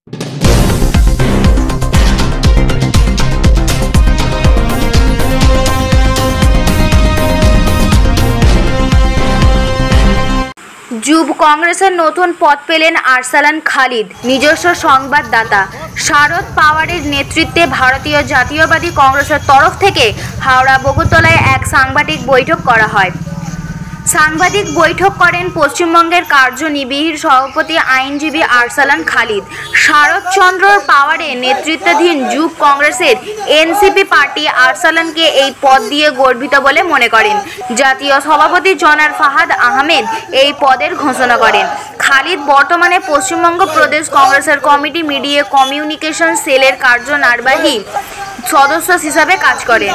যুব কংগ্রেসের নতুন পদ পেলেন আরসালান খালিদ। নিজস্ব সংবাদদাতা শারদ পাওয়ারের নেতৃত্বে ভারতীয় জাতীয়বাদী কংগ্রেসের তরফ থেকে হাওড়া বকুলতলায় এক সাংবাদিক বৈঠক করা হয়। সাংবাদিক বৈঠক করেন পশ্চিমবঙ্গের কার্যনির্বাহী সভাপতি আইনজীবী আরসালান খালিদ। শারদচন্দ্র পাওয়ারের নেতৃত্বাধীন যুব কংগ্রেসের এনসিপি পার্টি আরসালানকে এই পদ দিয়ে গর্বিত বলে মনে করেন। জাতীয় সভাপতি জনাব ফাহাদ আহমেদ এই পদের ঘোষণা করেন। খালিদ বর্তমানে পশ্চিমবঙ্গ প্রদেশ কংগ্রেসের কমিটি মিডিয়া কমিউনিকেশন সেলের কার্যনির্বাহী সদস্য হিসাবে কাজ করেন।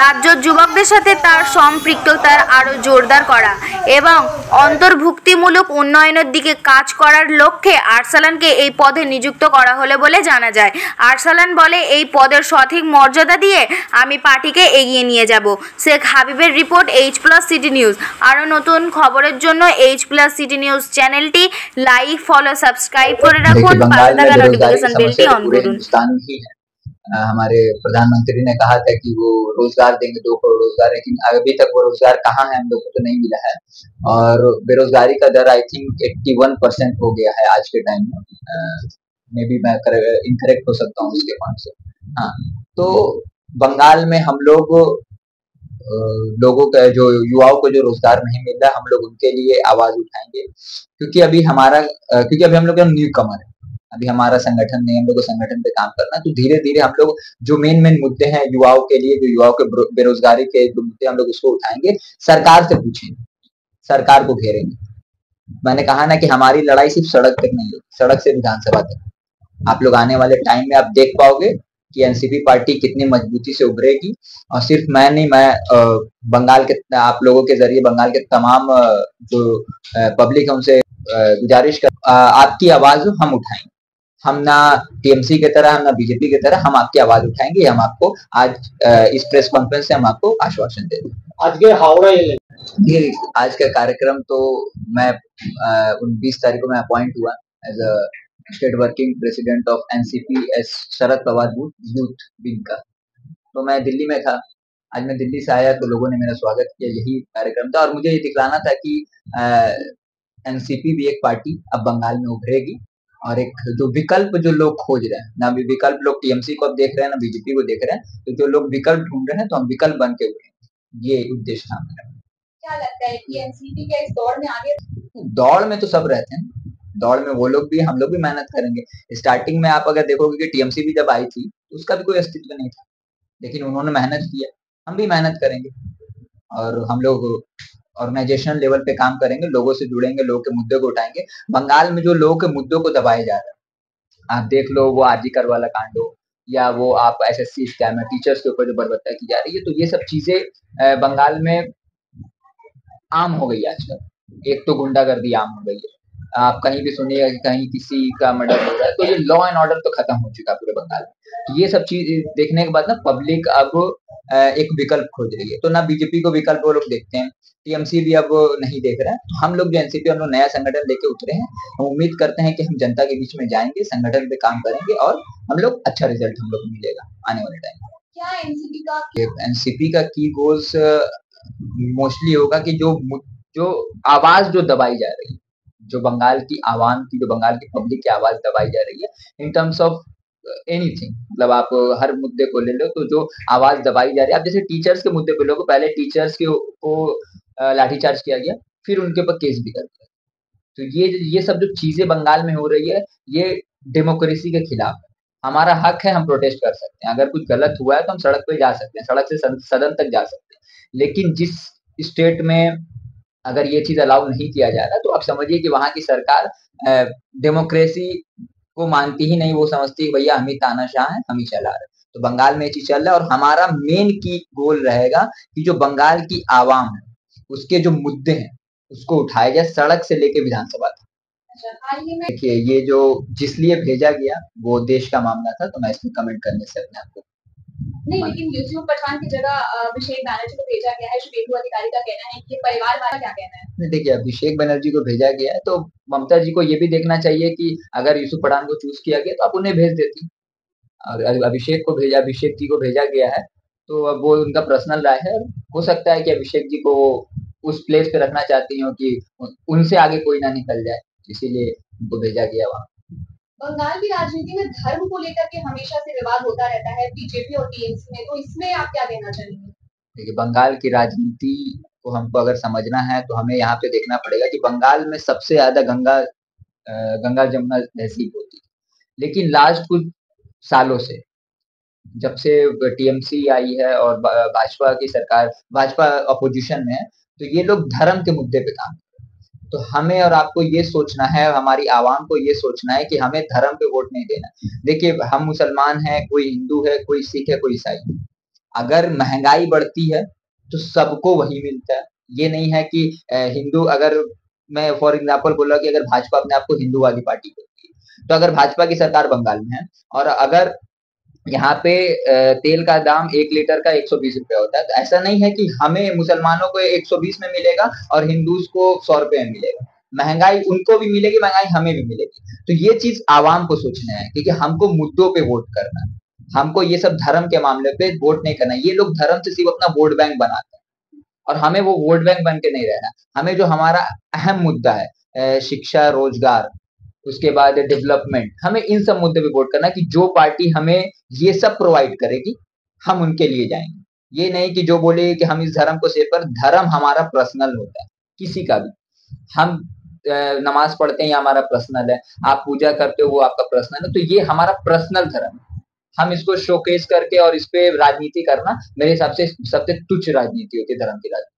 রাজ্য যুবকদের সাথে তার সম্পৃক্ততা আরও জোরদার করা এবং অন্তর্ভুক্তিমূলক উন্নয়নের দিকে কাজ করার লক্ষ্যে আরসালানকে এই পদে নিযুক্ত করা হলো বলে জানা যায়। আরসালান বলে, এই পদের সঠিক মর্যাদা দিয়ে আমি পার্টিকে এগিয়ে নিয়ে যাব। শেখ হাবিবের রিপোর্ট, H+ সিটি নিউজ। আরও নতুন খবরের জন্য H+ সিটি নিউজ চ্যানেলটি লাইক, ফলো, সাবস্ক্রাইব করে রাখুন। পাশে থাকা নোটিফিকেশন বেলটি অন করুন। हमारे प्रधानमंत्री ने कहा था कि वो रोजगार देंगे, 2 करोड़ रोजगार, लेकिन अभी तक वो रोजगार कहाँ है हम लोग को तो नहीं मिला है। और बेरोजगारी का दर आई थिंक 81% हो गया है आज के टाइम में। मे बी मैं इनकरेक्ट हो सकता हूँ उसके पॉइंट से। हाँ, तो बंगाल में हम लोगों का जो युवाओं को जो रोजगार नहीं मिल रहा, हम लोग उनके लिए आवाज उठाएंगे, क्योंकि अभी हम लोग न्यू कमर है, अभी हमारा संगठन नहीं, हम लोग को संगठन पे काम करना। तो धीरे धीरे हम लोग जो मेन मुद्दे हैं युवाओं के लिए, जो युवाओं के बेरोजगारी के जो मुद्दे हम लोग उसको उठाएंगे, सरकार से पूछेंगे, सरकार को घेरेंगे। मैंने कहा ना कि हमारी लड़ाई सिर्फ सड़क तक नहीं है, सड़क से विधानसभा तक। आप लोग आने वाले टाइम में आप देख पाओगे कि एनसीपी पार्टी कितनी मजबूती से उभरेगी। और सिर्फ मैं नहीं, मैं बंगाल के आप लोगों के जरिए बंगाल के तमाम जो पब्लिक है उनसे गुजारिश कर, आपकी आवाज हम उठाएंगे। हम ना टीएमसी की तरह, हम ना बीजेपी की तरह, हम आपकी आवाज उठाएंगे। हम आपको आज इस प्रेस कॉन्फ्रेंस से हम आपको आश्वासन दे दें। आज के हावड़ा आज का कार्यक्रम तो मैं 29 तारीख को मैं अपॉइंट हुआ as a state working president of NCP S Sharad Pawar youth wing का। तो मैं दिल्ली में था, आज मैं दिल्ली से आया तो लोगों ने मेरा स्वागत किया, यही कार्यक्रम था। और मुझे ये दिखलाना था कि एनसीपी भी एक पार्टी अब बंगाल में उभरेगी, और एक जो विकल्प जो लोग खोज रहे हैं, ना भी विकल्प लोग टीएमसी को अब देख रहे हैं, ना बीजेपी को देख रहे हैं, तो जो लोग विकल्प ढूंढ रहे हैं तो हम विकल्प बन के उठे, ये उद्देश्य था मेरा। क्या लगता है कि एनसीपी के इस दौड़ में आगे? दौड़ में तो सब रहते हैं, दौड़ में वो लोग भी, हम लोग भी मेहनत करेंगे। स्टार्टिंग में आप अगर देखोगे कि टीएमसी भी जब आई थी तो उसका भी कोई अस्तित्व नहीं था, लेकिन उन्होंने मेहनत किया, हम भी मेहनत करेंगे। और हम लोग ऑर्गेनाइजेशनल लेवल पे काम करेंगे, लोगों से जुड़ेंगे, लोगों के मुद्दे को उठाएंगे। बंगाल में जो लोगों के मुद्दों को दबाया जा रहा है, आप देख लो, वो आरजीकर वाला कांड हो, या वो आप एसएससी स्कैम है, टीचर्स के ऊपर जो बर्बरता की जा रही है, तो ये सब चीजें बंगाल में आम हो गई आजकल। एक तो गुंडागर्दी आम हो गई है, आप कहीं भी सुनिएगा कि कहीं किसी का मर्डर हो रहा है, तो ये लॉ एंड ऑर्डर तो खत्म हो चुका है पूरे बंगाल में। तो ये सब चीज देखने के बाद ना पब्लिक अब एक विकल्प खोज रही है। तो ना बीजेपी को विकल्प वो लोग देखते हैं, टीएमसी भी अब नहीं देख रहे हैं। तो हम लोग जो एनसीपी, हम लोग नया संगठन लेके उतरे हैं, हम उम्मीद करते हैं कि हम जनता के बीच में जाएंगे, संगठन पे काम करेंगे, और हम लोग अच्छा रिजल्ट हम लोग को मिलेगा आने वाले टाइम में। क्या एनसीपी का की गोल्स मोस्टली होगा कि जो आवाज जो दबाई जा रही है, जो बंगाल की आवाम की, जो बंगाल की पब्लिक की आवाज दबाई जा रही है इन टर्म्स ऑफ एनीथिंग, मतलब आप हर मुद्दे को ले लो, तो जो आवाज दबाई जा रही है, आप जैसे टीचर्स के मुद्दे पे लोग, पहले टीचर्स को लाठीचार्ज किया गया, फिर उनके ऊपर केस भी कर दिया। तो ये सब जो चीजें बंगाल में हो रही है, ये डेमोक्रेसी के खिलाफ है। हमारा हक है, हम प्रोटेस्ट कर सकते हैं। अगर कुछ गलत हुआ है तो हम सड़क पे जा सकते हैं, सड़क से सदन तक जा सकते हैं। लेकिन जिस स्टेट में अगर ये चीज अलाउ नहीं किया जा रहा, तो आप समझिए कि वहां की सरकार डेमोक्रेसी को मानती ही नहीं, वो समझती है भैया हम ही तानाशाह हैं, हम ही चला रहे। तो बंगाल में ये चीज चल रहा है, और हमारा मेन की गोल रहेगा कि जो बंगाल की आवाम है, उसके जो मुद्दे हैं उसको उठाया जाए, सड़क से लेके विधानसभा तक। देखिए, ये जो जिस लिए भेजा गया वो देश का मामला था, तो मैं इसमें कमेंट करने से अपने आप को नहीं, लेकिन यूसुफ पठान की जगह अभिषेक बैनर्जी को भेजा गया है। शुभेंदु अधिकारी का कहना है कि ये परिवार वाला क्या कहना है? नहीं, देखिए अभिषेक बनर्जी को भेजा गया है तो ममता जी को ये भी देखना चाहिए कि अगर यूसुफ पठान को चूज किया गया तो आप उन्हें भेज देती। और अभिषेक जी को भेजा गया है तो अब वो उनका पर्सनल राय है। हो सकता है कि अभिषेक जी को उस प्लेस पे रखना चाहती हो कि उनसे आगे कोई ना निकल जाए, इसीलिए उनको भेजा गया वहाँ। बंगाल की राजनीति में धर्म को लेकर के हमेशा से विवाद होता रहता है बीजेपी और टीएमसी में, तो इसमें आप क्या कहना चाहेंगे? देखिए बंगाल की राजनीति को हमको अगर समझना है तो हमें यहाँ पे देखना पड़ेगा कि बंगाल में सबसे ज्यादा गंगा जमुना तहसीब होती है, लेकिन लास्ट कुछ सालों से जब से टीएमसी आई है और भाजपा की सरकार, भाजपा अपोजिशन में है, तो ये लोग धर्म के मुद्दे पे काम कर रहे हैं। तो हमें और आपको ये सोचना है, हमारी आवाम को ये सोचना है कि हमें धर्म पे वोट नहीं देना। देखिए हम मुसलमान हैं, कोई हिंदू है, कोई सिख है, कोई ईसाई है। अगर महंगाई बढ़ती है तो सबको वही मिलता है। ये नहीं है कि हिंदू, अगर मैं फॉर एग्जांपल बोला कि अगर भाजपा अपने आप को हिंदूवादी पार्टी बोलती है, तो अगर भाजपा की सरकार बंगाल में है और अगर यहाँ पे तेल का दाम 1 लीटर का 120 रुपए होता है, तो ऐसा नहीं है कि हमें मुसलमानों को 120 में मिलेगा और हिंदूज को 100 रुपए में मिलेगा। महंगाई उनको भी मिलेगी, महंगाई हमें भी मिलेगी। तो ये चीज आवाम को सोचना है, क्योंकि हमको मुद्दों पे वोट करना है। हमको ये सब धर्म के मामले पे वोट नहीं करना है। ये लोग धर्म से सिर्फ अपना वोट बैंक बनाते हैं और हमें वो वोट बैंक बन के नहीं रहना। हमें जो हमारा अहम मुद्दा है, शिक्षा, रोजगार, उसके बाद डेवलपमेंट, हमें इन सब मुद्दे पे वोट करना है कि जो पार्टी हमें ये सब प्रोवाइड करेगी हम उनके लिए जाएंगे। ये नहीं कि जो बोले कि हम इस धर्म को सेव कर, धर्म हमारा पर्सनल होता है, किसी का भी। हम नमाज पढ़ते हैं, ये हमारा पर्सनल है। आप पूजा करते हो, वो आपका पर्सनल है। तो ये हमारा पर्सनल धर्म है। हम इसको शोकेस करके और इस पे राजनीति करना मेरे हिसाब से सबसे तुच्छ राजनीति होती है, धर्म की राजनीति।